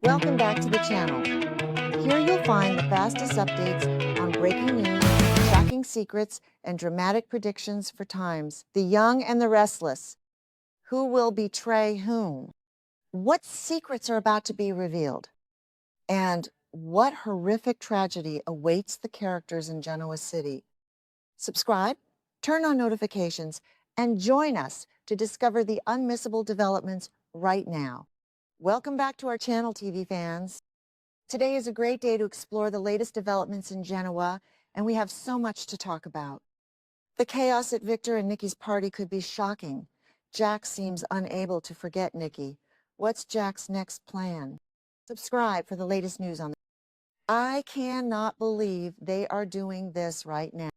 Welcome back to the channel. Here you'll find the fastest updates on breaking news, shocking secrets, and dramatic predictions for times. The young and the restless. Who will betray whom? What secrets are about to be revealed? And what horrific tragedy awaits the characters in Genoa City? Subscribe, turn on notifications, and join us to discover the unmissable developments right now. Welcome back to our channel, TV fans. Today is a great day to explore the latest developments in Genoa, and we have so much to talk about. The chaos at Victor and Nikki's party could be shocking. Jack seems unable to forget Nikki. What's Jack's next plan? Subscribe for the latest news on this. I cannot believe they are doing this right now.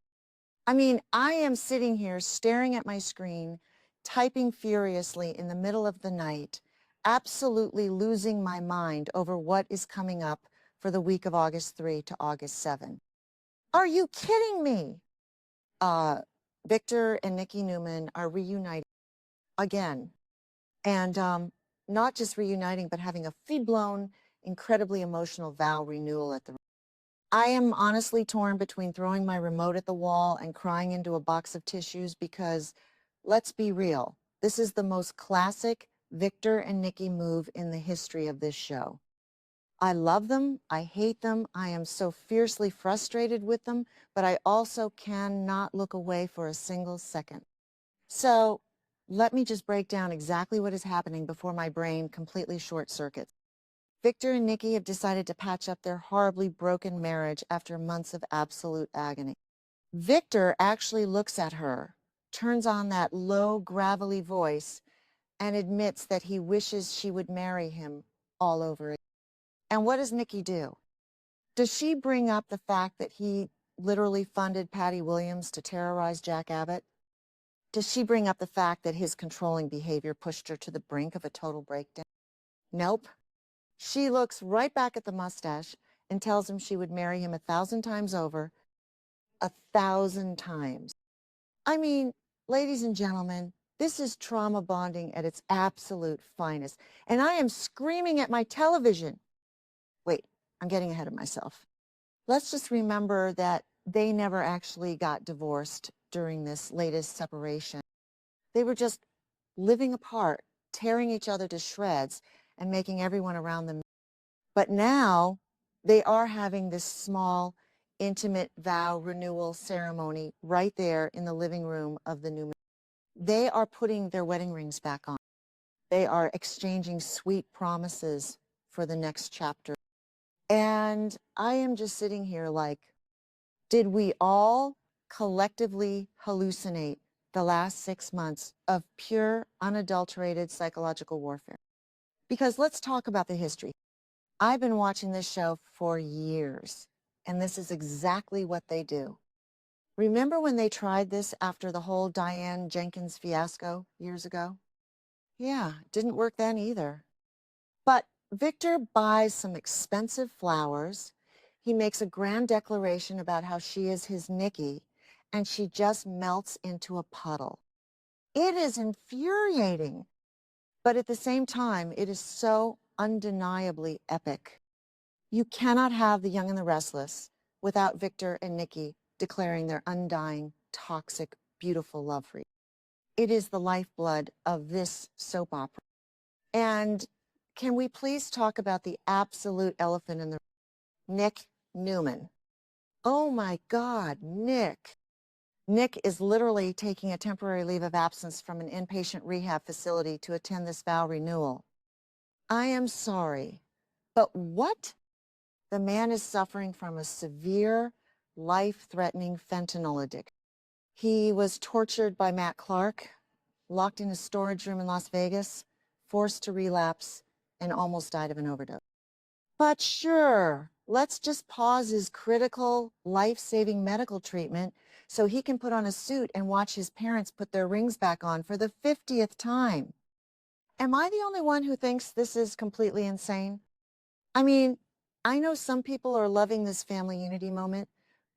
I mean, I am sitting here staring at my screen, typing furiously in the middle of the night, absolutely losing my mind over what is coming up for the week of August 3 to August 7. Are you kidding me? Victor and Nikki Newman are reuniting again. And not just reuniting, but having a full-blown, incredibly emotional vow renewal at the... I am honestly torn between throwing my remote at the wall and crying into a box of tissues because, let's be real, this is the most classic Victor and Nikki move in the history of this show. I love them, I hate them, I am so fiercely frustrated with them, but I also cannot look away for a single second. So let me just break down exactly what is happening before my brain completely short circuits. Victor and Nikki have decided to patch up their horribly broken marriage after months of absolute agony. Victor actually looks at her, turns on that low, gravelly voice, and admits that he wishes she would marry him all over again. And what does Nikki do? Does she bring up the fact that he literally funded Patty Williams to terrorize Jack Abbott? Does she bring up the fact that his controlling behavior pushed her to the brink of a total breakdown? Nope. She looks right back at the mustache and tells him she would marry him 1,000 times over, 1,000 times. I mean, ladies and gentlemen, this is trauma bonding at its absolute finest. And I am screaming at my television. Wait, I'm getting ahead of myself. Let's just remember that they never actually got divorced during this latest separation. They were just living apart, tearing each other to shreds and making everyone around them. But now they are having this small, intimate vow renewal ceremony right there in the living room of the Newman. They are putting their wedding rings back on. They are exchanging sweet promises for the next chapter. And I am just sitting here like, did we all collectively hallucinate the last 6 months of pure, unadulterated psychological warfare? Because let's talk about the history. I've been watching this show for years, and this is exactly what they do. Remember when they tried this after the whole Diane Jenkins fiasco years ago? Yeah, didn't work then either. But Victor buys some expensive flowers. He makes a grand declaration about how she is his Nikki, and she just melts into a puddle. It is infuriating, but at the same time, it is so undeniably epic. You cannot have The Young and the Restless without Victor and Nikki declaring their undying, toxic, beautiful love for you. It is the lifeblood of this soap opera. And can we please talk about the absolute elephant in the room? Nick Newman. Oh my God, Nick. Nick is literally taking a temporary leave of absence from an inpatient rehab facility to attend this vow renewal. I am sorry, but what? The man is suffering from a severe, life-threatening fentanyl addiction. He was tortured by Matt Clark, locked in a storage room in Las Vegas, forced to relapse, and almost died of an overdose. But sure, let's just pause his critical, life-saving medical treatment so he can put on a suit and watch his parents put their rings back on for the 50th time. Am I the only one who thinks this is completely insane? I mean, I know some people are loving this family unity moment,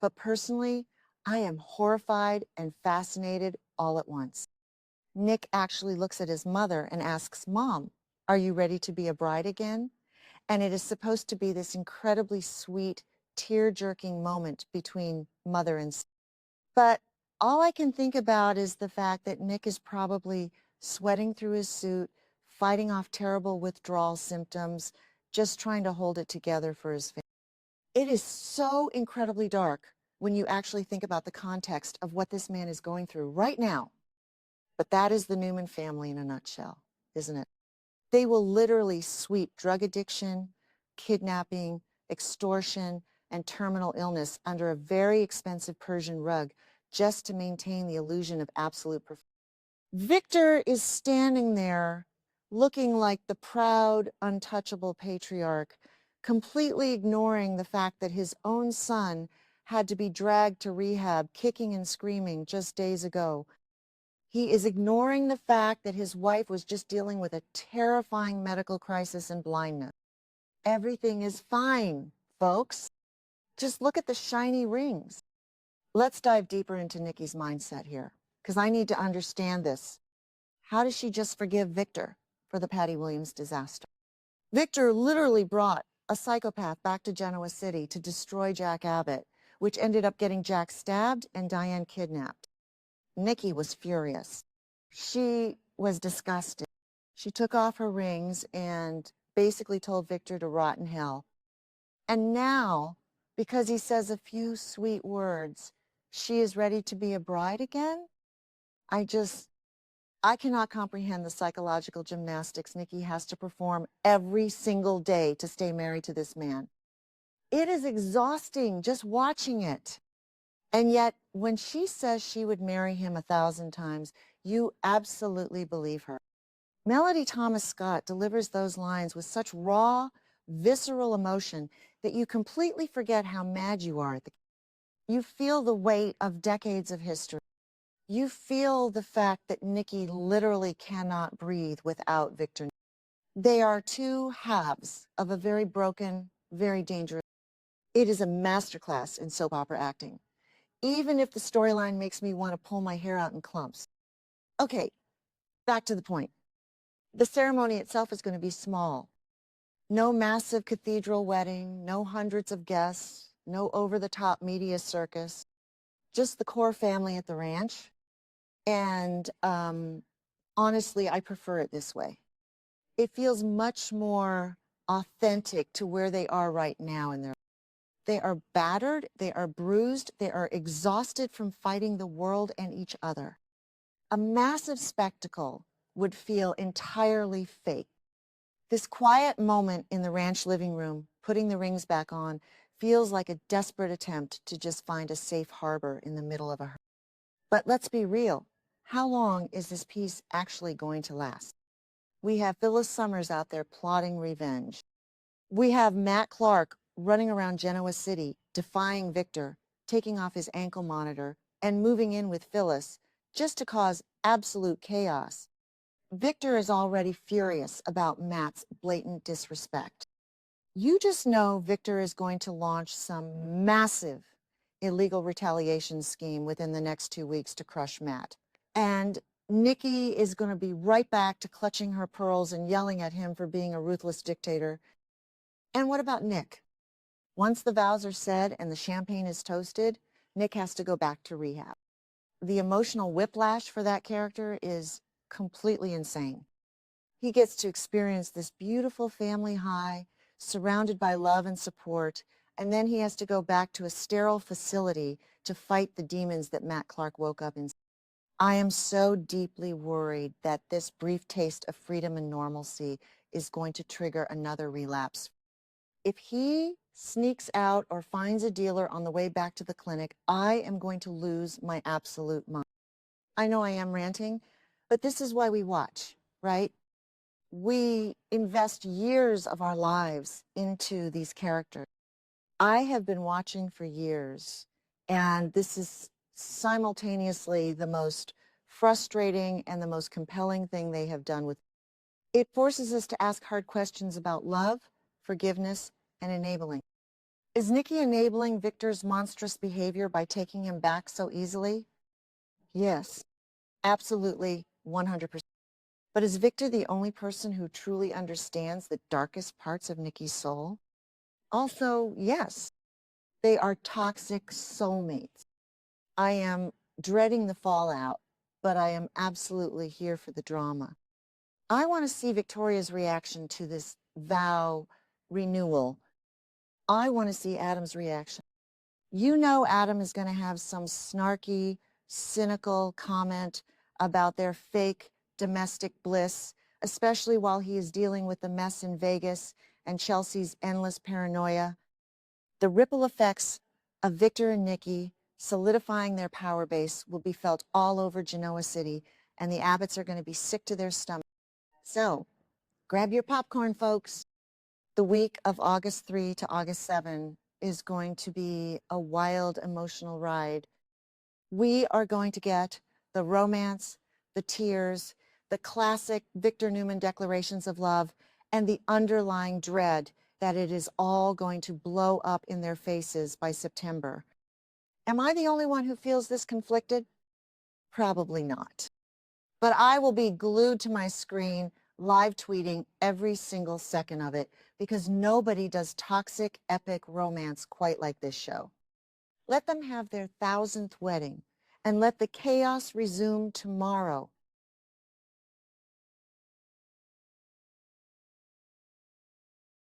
but personally, I am horrified and fascinated all at once. Nick actually looks at his mother and asks, "Mom, are you ready to be a bride again?" And it is supposed to be this incredibly sweet, tear-jerking moment between mother and son. But all I can think about is the fact that Nick is probably sweating through his suit, fighting off terrible withdrawal symptoms, just trying to hold it together for his family. It is so incredibly dark when you actually think about the context of what this man is going through right now. But that is the Newman family in a nutshell, isn't it? They will literally sweep drug addiction, kidnapping, extortion, and terminal illness under a very expensive Persian rug just to maintain the illusion of absolute perfection. Victor is standing there looking like the proud, untouchable patriarch, completely ignoring the fact that his own son had to be dragged to rehab, kicking and screaming just days ago. He is ignoring the fact that his wife was just dealing with a terrifying medical crisis and blindness. Everything is fine, folks. Just look at the shiny rings. Let's dive deeper into Nikki's mindset here, because I need to understand this. How does she just forgive Victor for the Patty Williams disaster? Victor literally brought a psychopath back to Genoa City to destroy Jack Abbott, which ended up getting Jack stabbed and Diane kidnapped. Nikki was furious. She was disgusted. She took off her rings and basically told Victor to rot in hell. And now, because he says a few sweet words, she is ready to be a bride again? I cannot comprehend the psychological gymnastics Nikki has to perform every single day to stay married to this man. It is exhausting just watching it. And yet, when she says she would marry him 1,000 times, you absolutely believe her. Melody Thomas Scott delivers those lines with such raw, visceral emotion that you completely forget how mad you are at the. You feel the weight of decades of history. You feel the fact that Nikki literally cannot breathe without Victor. They are two halves of a very broken, very dangerous. It is a masterclass in soap opera acting, even if the storyline makes me want to pull my hair out in clumps. Okay, back to the point. The ceremony itself is going to be small. No massive cathedral wedding, no hundreds of guests, no over-the-top media circus, just the core family at the ranch. And honestly, I prefer it this way. It feels much more authentic to where they are right now in their life. They are battered, they are bruised, they are exhausted from fighting the world and each other. A massive spectacle would feel entirely fake. This quiet moment in the ranch living room, putting the rings back on, feels like a desperate attempt to just find a safe harbor in the middle of a hurricane. But let's be real. How long is this peace actually going to last? We have Phyllis Summers out there plotting revenge. We have Matt Clark running around Genoa City, defying Victor, taking off his ankle monitor, and moving in with Phyllis just to cause absolute chaos. Victor is already furious about Matt's blatant disrespect. You just know Victor is going to launch some massive illegal retaliation scheme within the next 2 weeks to crush Matt. And Nikki is going to be right back to clutching her pearls and yelling at him for being a ruthless dictator. And what about Nick? Once the vows are said and the champagne is toasted, Nick has to go back to rehab. The emotional whiplash for that character is completely insane. He gets to experience this beautiful family high, surrounded by love and support, and then he has to go back to a sterile facility to fight the demons that Matt Clark woke up in. I am so deeply worried that this brief taste of freedom and normalcy is going to trigger another relapse. If he sneaks out or finds a dealer on the way back to the clinic, I am going to lose my absolute mind. I know I am ranting, but this is why we watch, right? We invest years of our lives into these characters. I have been watching for years, and this is simultaneously the most frustrating and the most compelling thing they have done with. It forces us to ask hard questions about love, forgiveness, and enabling. Is Nikki enabling Victor's monstrous behavior by taking him back so easily? Yes, absolutely, 100%. But is Victor the only person who truly understands the darkest parts of Nikki's soul? Also, yes, they are toxic soulmates. I am dreading the fallout, but I am absolutely here for the drama. I want to see Victoria's reaction to this vow renewal. I want to see Adam's reaction. You know Adam is going to have some snarky, cynical comment about their fake domestic bliss, especially while he is dealing with the mess in Vegas and Chelsea's endless paranoia. The ripple effects of Victor and Nikki solidifying their power base will be felt all over Genoa City, and the Abbotts are going to be sick to their stomach. So, grab your popcorn, folks. The week of August 3 to August 7 is going to be a wild emotional ride. We are going to get the romance, the tears, the classic Victor Newman declarations of love, and the underlying dread that it is all going to blow up in their faces by September. Am I the only one who feels this conflicted? Probably not. But I will be glued to my screen, live tweeting every single second of it, because nobody does toxic, epic romance quite like this show. Let them have their 1000th wedding, and let the chaos resume tomorrow.